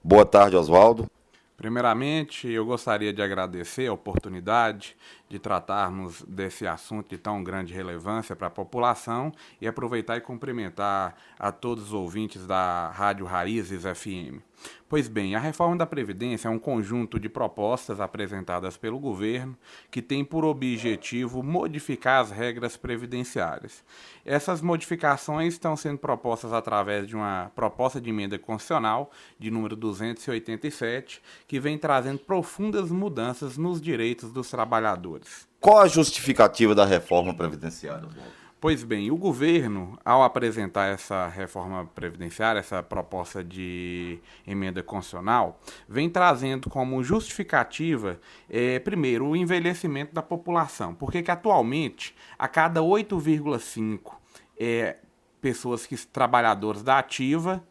Boa tarde, Oswaldo. Primeiramente, eu gostaria de agradecer a oportunidade de tratarmos desse assunto de tão grande relevância para a população e aproveitar e cumprimentar a todos os ouvintes da Rádio Raízes FM. Pois bem, a reforma da Previdência é um conjunto de propostas apresentadas pelo governo que tem por objetivo modificar as regras previdenciárias. Essas modificações estão sendo propostas através de uma proposta de emenda constitucional de número 287, que vem trazendo profundas mudanças nos direitos dos trabalhadores. Qual a justificativa da reforma previdenciária, Oswaldo? Pois bem, o governo, ao apresentar essa reforma previdenciária, essa proposta de emenda constitucional, vem trazendo como justificativa, primeiro, o envelhecimento da população. Porque que atualmente, a cada 8,5 pessoas trabalhadores da ativa,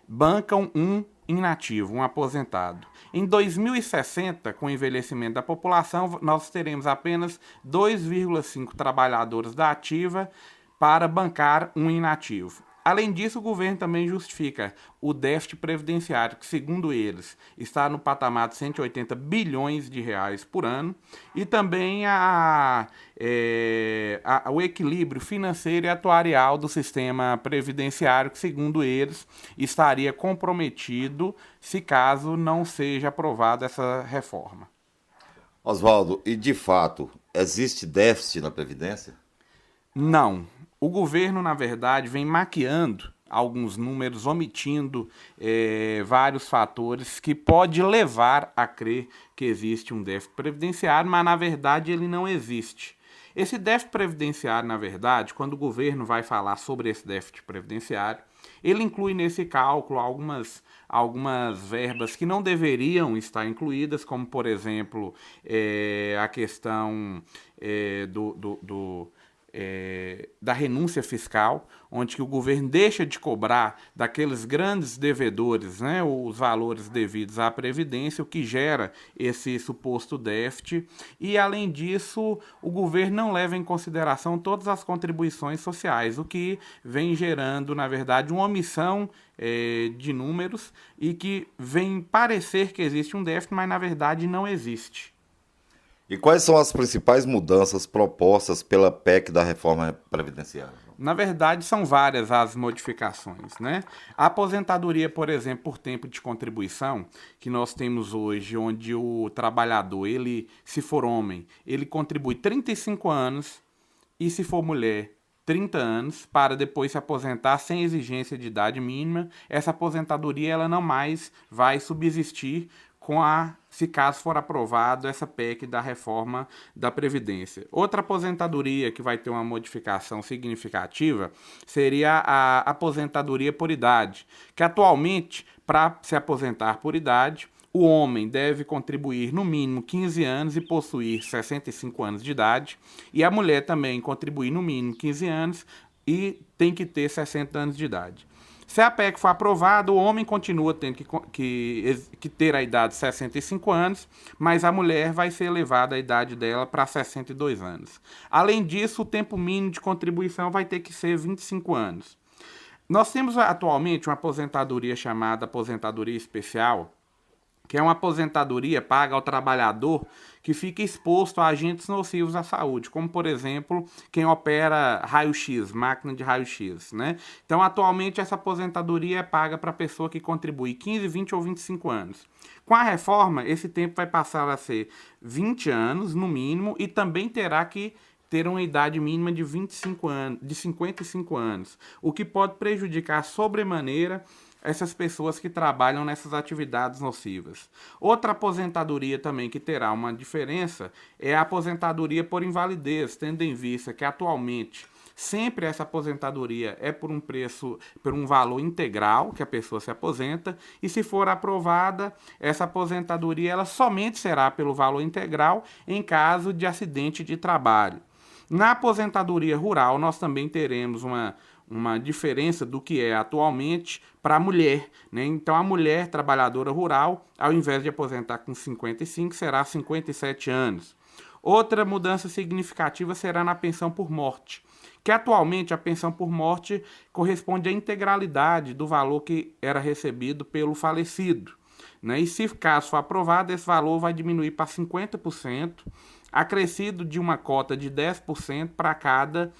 bancam um inativo, um aposentado. Em 2060, com o envelhecimento da população, nós teremos apenas 2,5 trabalhadores da ativa para bancar um inativo. Além disso, o governo também justifica o déficit previdenciário, que, segundo eles, está no patamar de 180 bilhões de reais por ano, e também o equilíbrio financeiro e atuarial do sistema previdenciário, que, segundo eles, estaria comprometido se caso não seja aprovada essa reforma. Oswaldo, e de fato, existe déficit na Previdência? Não. O governo, na verdade, vem maquiando alguns números, omitindo vários fatores que pode levar a crer que existe um déficit previdenciário, mas, na verdade, ele não existe. Esse déficit previdenciário, na verdade, quando o governo vai falar sobre esse déficit previdenciário, ele inclui nesse cálculo algumas verbas que não deveriam estar incluídas, como, por exemplo, a questão da renúncia fiscal, onde que o governo deixa de cobrar daqueles grandes devedores, né, os valores devidos à Previdência, o que gera esse suposto déficit. E, além disso, o governo não leva em consideração todas as contribuições sociais, o que vem gerando, na verdade, uma omissão de números e que vem parecer que existe um déficit, mas, na verdade, não existe. E quais são as principais mudanças propostas pela PEC da reforma previdenciária? Na verdade, são várias as modificações, né? A aposentadoria, por exemplo, por tempo de contribuição, que nós temos hoje, onde o trabalhador, ele, se for homem, ele contribui 35 anos e, se for mulher, 30 anos, para depois se aposentar sem exigência de idade mínima. Essa aposentadoria ela não mais vai subsistir se caso for aprovado essa PEC da reforma da Previdência. Outra aposentadoria que vai ter uma modificação significativa seria a aposentadoria por idade, que atualmente, para se aposentar por idade, o homem deve contribuir no mínimo 15 anos e possuir 65 anos de idade, e a mulher também contribuir no mínimo 15 anos e tem que ter 60 anos de idade. Se a PEC for aprovada, o homem continua tendo que ter a idade de 65 anos, mas a mulher vai ser elevada a idade dela para 62 anos. Além disso, o tempo mínimo de contribuição vai ter que ser 25 anos. Nós temos atualmente uma aposentadoria chamada aposentadoria especial, que é uma aposentadoria paga ao trabalhador que fica exposto a agentes nocivos à saúde, como, por exemplo, quem opera raio-x, máquina de raio-x, né? Então, atualmente, essa aposentadoria é paga para a pessoa que contribui 15, 20 ou 25 anos. Com a reforma, esse tempo vai passar a ser 20 anos, no mínimo, e também terá que ter uma idade mínima de 25 anos, de 55 anos, o que pode prejudicar sobremaneira essas pessoas que trabalham nessas atividades nocivas. Outra aposentadoria também que terá uma diferença é a aposentadoria por invalidez, tendo em vista que atualmente sempre essa aposentadoria é por um valor integral que a pessoa se aposenta, e se for aprovada, essa aposentadoria ela somente será pelo valor integral em caso de acidente de trabalho. Na aposentadoria rural, nós também teremos uma diferença do que é atualmente para a mulher, né? Então, a mulher trabalhadora rural, ao invés de aposentar com 55, será 57 anos. Outra mudança significativa será na pensão por morte, que atualmente a pensão por morte corresponde à integralidade do valor que era recebido pelo falecido. né? E se caso for aprovado, esse valor vai diminuir para 50%, acrescido de uma cota de 10% para cada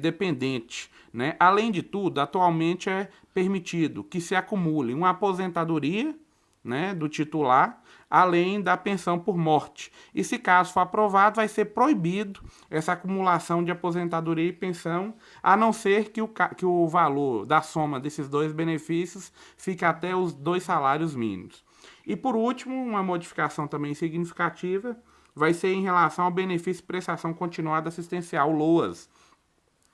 dependente, né? Além de tudo, atualmente é permitido que se acumule uma aposentadoria, né, do titular, além da pensão por morte. E se caso for aprovado, vai ser proibido essa acumulação de aposentadoria e pensão, a não ser que o valor da soma desses dois benefícios fique até os 2 salários mínimos. E por último, uma modificação também significativa vai ser em relação ao benefício de prestação continuada assistencial, LOAS,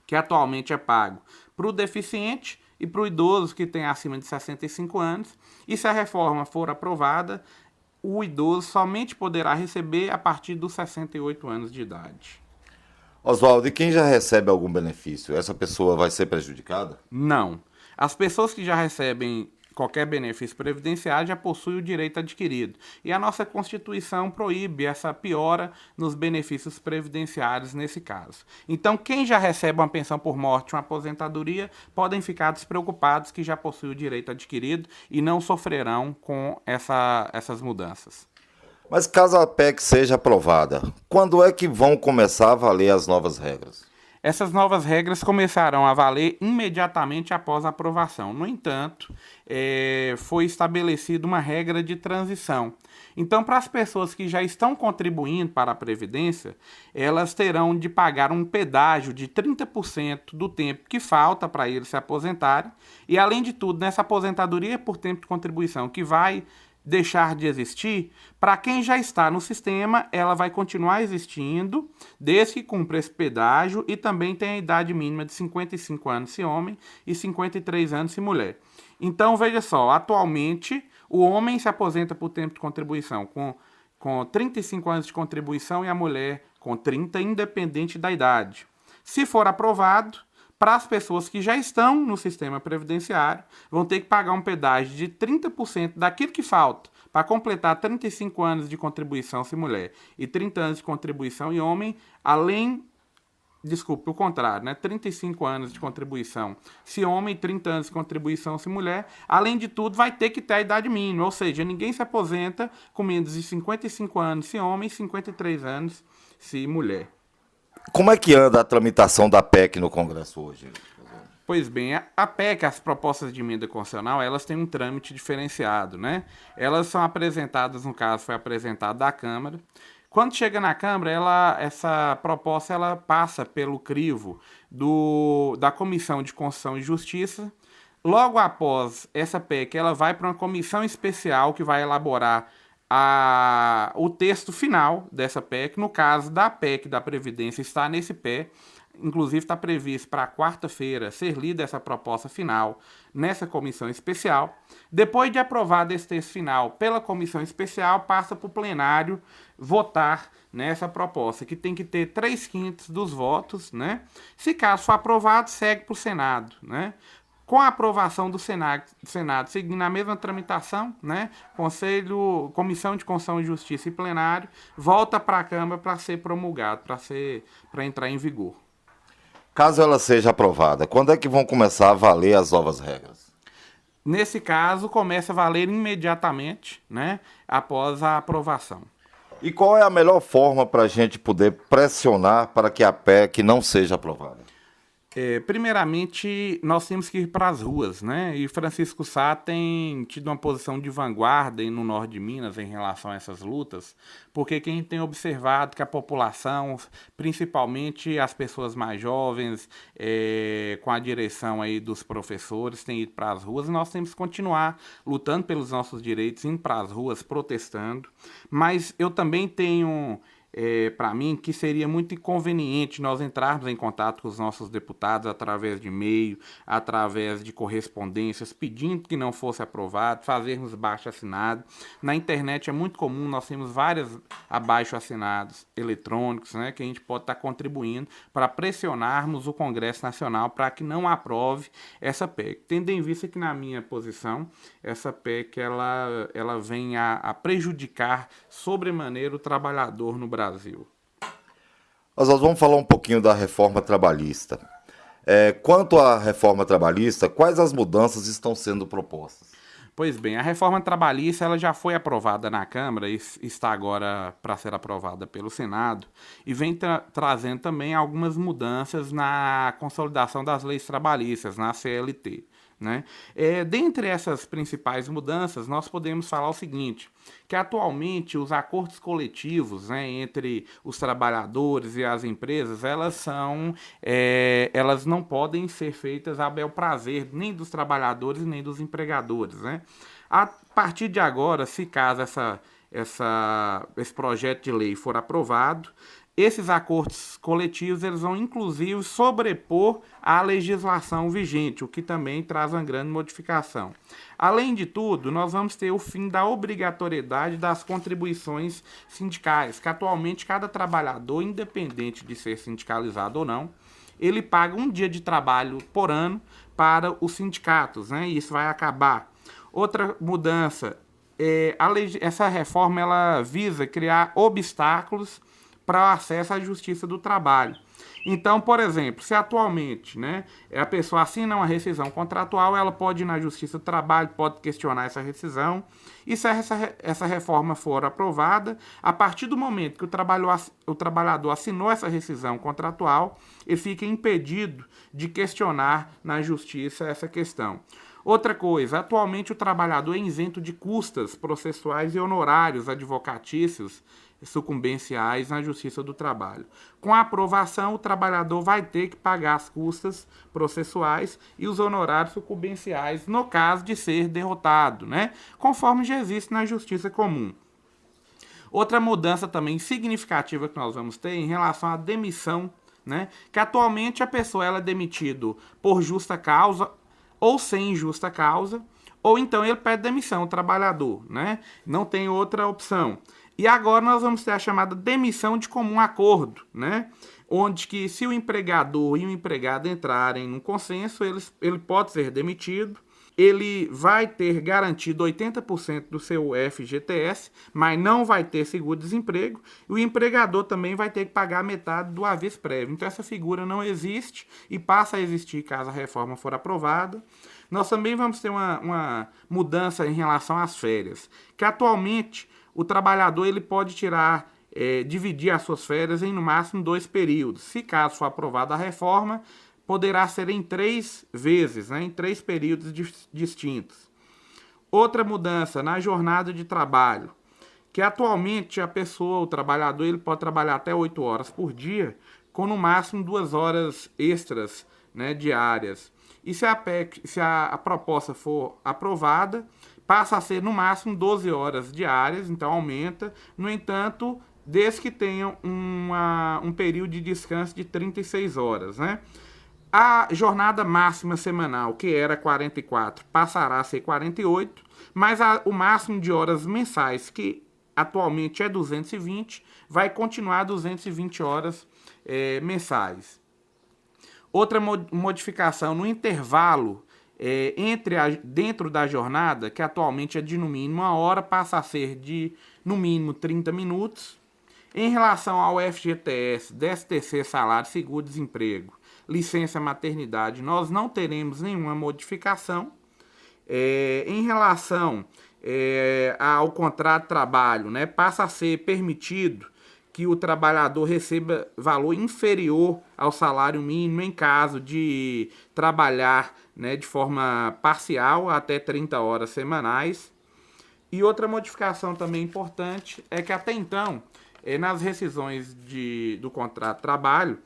que atualmente é pago para o deficiente e para o idoso que tem acima de 65 anos. E se a reforma for aprovada, o idoso somente poderá receber a partir dos 68 anos de idade. Oswaldo, e quem já recebe algum benefício, essa pessoa vai ser prejudicada? Não. As pessoas que já recebem qualquer benefício previdenciário já possuem o direito adquirido. E a nossa Constituição proíbe essa piora nos benefícios previdenciários nesse caso. Então, quem já recebe uma pensão por morte, uma aposentadoria, podem ficar despreocupados que já possuem o direito adquirido e não sofrerão com essas mudanças. Mas caso a PEC seja aprovada, quando é que vão começar a valer as novas regras? Essas novas regras começarão a valer imediatamente após a aprovação. No entanto, foi estabelecida uma regra de transição. Então, para as pessoas que já estão contribuindo para a Previdência, elas terão de pagar um pedágio de 30% do tempo que falta para eles se aposentarem. E, além de tudo, nessa aposentadoria por tempo de contribuição que vai deixar de existir, para quem já está no sistema, ela vai continuar existindo, desde que cumpra esse pedágio e também tem a idade mínima de 55 anos se homem e 53 anos se mulher. Então, veja só, atualmente o homem se aposenta por tempo de contribuição com 35 anos de contribuição e a mulher com 30, independente da idade. Se for aprovado, para as pessoas que já estão no sistema previdenciário, vão ter que pagar um pedágio de 30% daquilo que falta para completar 35 anos de contribuição se mulher e 30 anos de contribuição e homem, o contrário, né? 35 anos de contribuição se homem, 30 anos de contribuição se mulher. Além de tudo, vai ter que ter a idade mínima, ou seja, ninguém se aposenta com menos de 55 anos se homem e 53 anos se mulher. Como é que anda a tramitação da PEC no Congresso hoje? Pois bem, a PEC, as propostas de emenda constitucional, elas têm um trâmite diferenciado, né? Elas são apresentadas, no caso, foi apresentada da Câmara. Quando chega na Câmara, essa proposta ela passa pelo crivo da Comissão de Constituição e Justiça. Logo após essa PEC, ela vai para uma comissão especial que vai elaborar o texto final dessa PEC. No caso da PEC da Previdência, está nesse pé. Inclusive está previsto para quarta-feira ser lida essa proposta final nessa comissão especial. Depois de aprovado esse texto final pela comissão especial, passa para o plenário votar nessa proposta, que tem que ter 3/5 dos votos, né? Se caso for aprovado, segue para o Senado, né? Com a aprovação do Senado seguindo a mesma tramitação, né? Comissão de Constituição e Justiça e plenário, volta para a Câmara para ser promulgado, para entrar em vigor. Caso ela seja aprovada, quando é que vão começar a valer as novas regras? Nesse caso, começa a valer imediatamente, né? Após a aprovação. E qual é a melhor forma para a gente poder pressionar para que a PEC não seja aprovada? Primeiramente, nós temos que ir para as ruas, né? E Francisco Sá tem tido uma posição de vanguarda no norte de Minas em relação a essas lutas, porque quem tem observado que a população, principalmente as pessoas mais jovens, com a direção aí dos professores, tem ido para as ruas, e nós temos que continuar lutando pelos nossos direitos, indo para as ruas, protestando. Mas eu também tenho para mim, que seria muito inconveniente nós entrarmos em contato com os nossos deputados através de e-mail, através de correspondências, pedindo que não fosse aprovado, fazermos baixo-assinado. Na internet é muito comum, nós temos vários abaixo-assinados eletrônicos, né, que a gente pode estar contribuindo para pressionarmos o Congresso Nacional para que não aprove essa PEC. Tendo em vista que, na minha posição, essa PEC ela vem a prejudicar sobremaneira o trabalhador no Brasil. Nós vamos falar um pouquinho da reforma trabalhista. Quanto à reforma trabalhista, quais as mudanças estão sendo propostas? Pois bem, a reforma trabalhista ela já foi aprovada na Câmara e está agora para ser aprovada pelo Senado e vem trazendo também algumas mudanças na consolidação das leis trabalhistas, na CLT. Né? Dentre essas principais mudanças, nós podemos falar o seguinte, que atualmente os acordos coletivos, né, entre os trabalhadores e as empresas, elas não podem ser feitas a bel prazer nem dos trabalhadores nem dos empregadores. Né? A partir de agora, se caso esse projeto de lei for aprovado, esses acordos coletivos eles vão inclusive sobrepor a legislação vigente, o que também traz uma grande modificação. Além de tudo, nós vamos ter o fim da obrigatoriedade das contribuições sindicais, que atualmente cada trabalhador, independente de ser sindicalizado ou não, ele paga um dia de trabalho por ano para os sindicatos, né? E isso vai acabar. Outra mudança, essa reforma ela visa criar obstáculos para o acesso à justiça do trabalho. Então, por exemplo, se atualmente, né, a pessoa assina uma rescisão contratual, ela pode ir na justiça do trabalho, pode questionar essa rescisão, e se essa reforma for aprovada, a partir do momento que o trabalhador assinou essa rescisão contratual, ele fica impedido de questionar na justiça essa questão. Outra coisa, atualmente o trabalhador é isento de custas processuais e honorários advocatícios sucumbenciais na Justiça do Trabalho. Com a aprovação, o trabalhador vai ter que pagar as custas processuais e os honorários sucumbenciais no caso de ser derrotado, né? Conforme já existe na Justiça Comum. Outra mudança também significativa que nós vamos ter em relação à demissão, né? Que atualmente a pessoa ela é demitida por justa causa ou sem justa causa, ou então ele pede demissão, o trabalhador, né? Não tem outra opção. E agora nós vamos ter a chamada demissão de comum acordo, né? Onde que se o empregador e o empregado entrarem num consenso, ele pode ser demitido, ele vai ter garantido 80% do seu FGTS, mas não vai ter seguro-desemprego, e o empregador também vai ter que pagar metade do aviso prévio. Então essa figura não existe e passa a existir caso a reforma for aprovada. Nós também vamos ter uma mudança em relação às férias, que atualmente o trabalhador ele pode dividir as suas férias em no máximo 2 períodos. Se caso for aprovada a reforma, poderá ser em 3 vezes, né, em 3 períodos distintos. Outra mudança na jornada de trabalho, que atualmente o trabalhador, ele pode trabalhar até 8 horas por dia, com no máximo 2 horas extras, né, diárias. E se a proposta for aprovada, passa a ser no máximo 12 horas diárias, então aumenta. No entanto, desde que tenham um período de descanso de 36 horas. Né? A jornada máxima semanal, que era 44, passará a ser 48, mas o máximo de horas mensais, que atualmente é 220, vai continuar 220 horas mensais. Outra modificação no intervalo dentro da jornada, que atualmente é de no mínimo 1 hora, passa a ser de no mínimo 30 minutos. Em relação ao FGTS, 13º salário, seguro-desemprego, licença maternidade, nós não teremos nenhuma modificação. Em relação ao contrato de trabalho, né, passa a ser permitido que o trabalhador receba valor inferior ao salário mínimo em caso de trabalhar, né, de forma parcial até 30 horas semanais. E outra modificação também importante é que até então, nas rescisões do contrato de trabalho,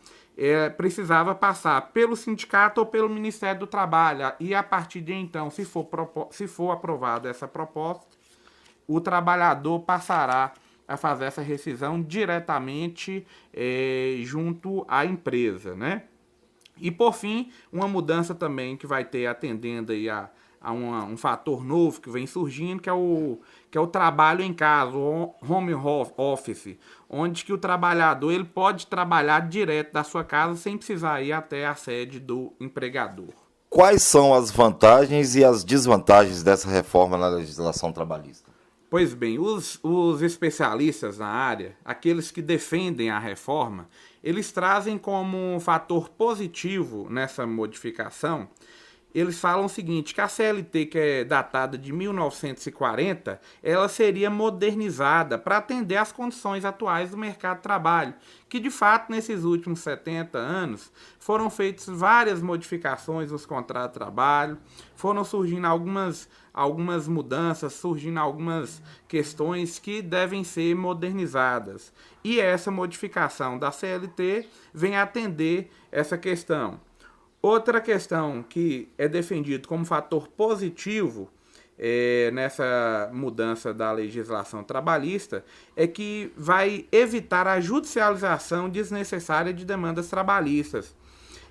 precisava passar pelo sindicato ou pelo Ministério do Trabalho. E a partir de então, se for aprovada essa proposta, o trabalhador passará a fazer essa rescisão diretamente junto à empresa, né? E por fim, uma mudança também que vai ter atendendo aí a um fator novo que vem surgindo, que é o trabalho em casa, o home office, onde que o trabalhador ele pode trabalhar direto da sua casa sem precisar ir até a sede do empregador. Quais são as vantagens e as desvantagens dessa reforma na legislação trabalhista? Pois bem, os especialistas na área, aqueles que defendem a reforma, eles trazem como um fator positivo nessa modificação eles falam o seguinte, que a CLT, que é datada de 1940, ela seria modernizada para atender às condições atuais do mercado de trabalho, que de fato nesses últimos 70 anos foram feitas várias modificações nos contratos de trabalho, foram surgindo algumas mudanças, surgindo algumas questões que devem ser modernizadas. E essa modificação da CLT vem atender essa questão. Outra questão que é defendido como fator positivo nessa mudança da legislação trabalhista é que vai evitar a judicialização desnecessária de demandas trabalhistas.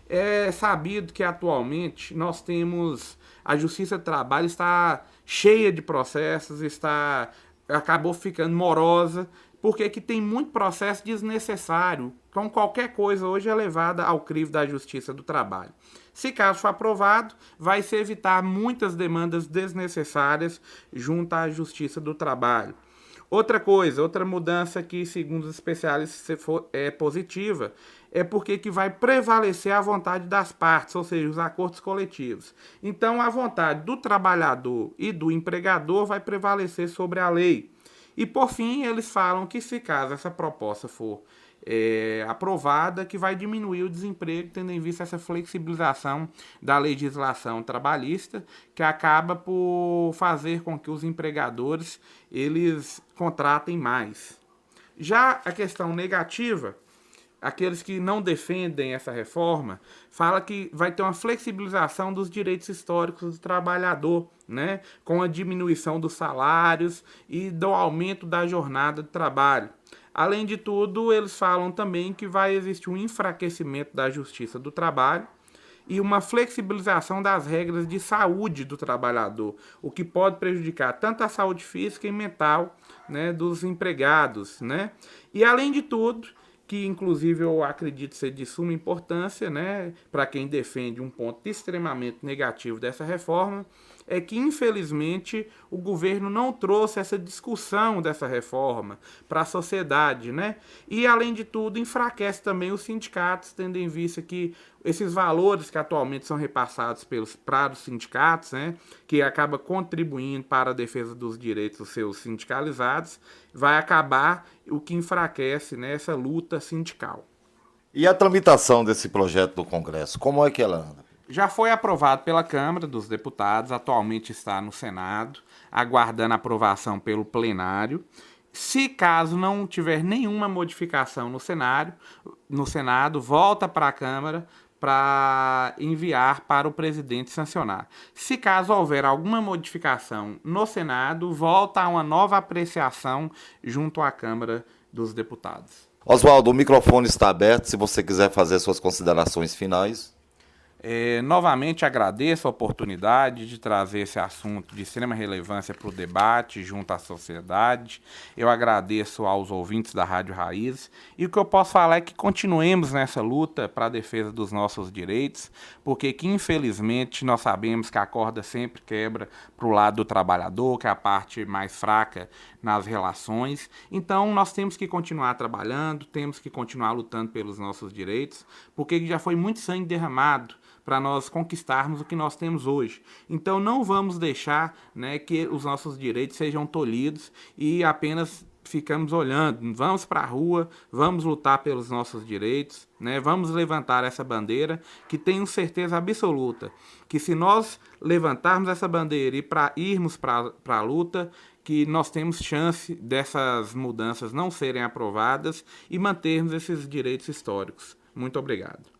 É sabido que atualmente nós temos a Justiça do Trabalho está cheia de processos, acabou ficando morosa, porque que tem muito processo desnecessário. Então qualquer coisa hoje é levada ao crivo da Justiça do Trabalho. Se caso for aprovado, vai se evitar muitas demandas desnecessárias junto à Justiça do Trabalho. Outra mudança que, segundo os especialistas, é positiva, é porque que vai prevalecer a vontade das partes, ou seja, os acordos coletivos. Então, a vontade do trabalhador e do empregador vai prevalecer sobre a lei. E, por fim, eles falam que, se caso essa proposta for aprovada, que vai diminuir o desemprego, tendo em vista essa flexibilização da legislação trabalhista, que acaba por fazer com que os empregadores eles contratem mais. Já a questão negativa, aqueles que não defendem essa reforma, fala que vai ter uma flexibilização dos direitos históricos do trabalhador, né, com a diminuição dos salários e do aumento da jornada de trabalho. Além de tudo, eles falam também que vai existir um enfraquecimento da Justiça do Trabalho e uma flexibilização das regras de saúde do trabalhador, o que pode prejudicar tanto a saúde física e mental, né, dos empregados, né? E além de tudo, que inclusive eu acredito ser de suma importância, né, para quem defende um ponto extremamente negativo dessa reforma, é que infelizmente o governo não trouxe essa discussão dessa reforma para a sociedade, né? E além de tudo enfraquece também os sindicatos, tendo em vista que esses valores que atualmente são repassados para os sindicatos, né, que acaba contribuindo para a defesa dos direitos dos seus sindicalizados, vai acabar o que enfraquece, né, essa luta sindical. E a tramitação desse projeto do Congresso, como é que ela anda? Já foi aprovado pela Câmara dos Deputados, atualmente está no Senado, aguardando aprovação pelo plenário. Se caso não tiver nenhuma modificação no Senado, volta para a Câmara para enviar para o presidente sancionar. Se caso houver alguma modificação no Senado, volta a uma nova apreciação junto à Câmara dos Deputados. Oswaldo, o microfone está aberto se você quiser fazer suas considerações finais. Novamente agradeço a oportunidade de trazer esse assunto de extrema relevância para o debate junto à sociedade. Eu agradeço aos ouvintes da Rádio Raiz e o que eu posso falar é que continuemos nessa luta para a defesa dos nossos direitos, porque que infelizmente nós sabemos que a corda sempre quebra para o lado do trabalhador, que é a parte mais fraca nas relações. Então nós temos que continuar trabalhando, temos que continuar lutando pelos nossos direitos, porque já foi muito sangue derramado para nós conquistarmos o que nós temos hoje. Então não vamos deixar, né, que os nossos direitos sejam tolhidos e apenas ficamos olhando. Vamos para a rua, vamos lutar pelos nossos direitos, né? Vamos levantar essa bandeira, que tenho certeza absoluta que se nós levantarmos essa bandeira e irmos para a luta, que nós temos chance dessas mudanças não serem aprovadas e mantermos esses direitos históricos. Muito obrigado.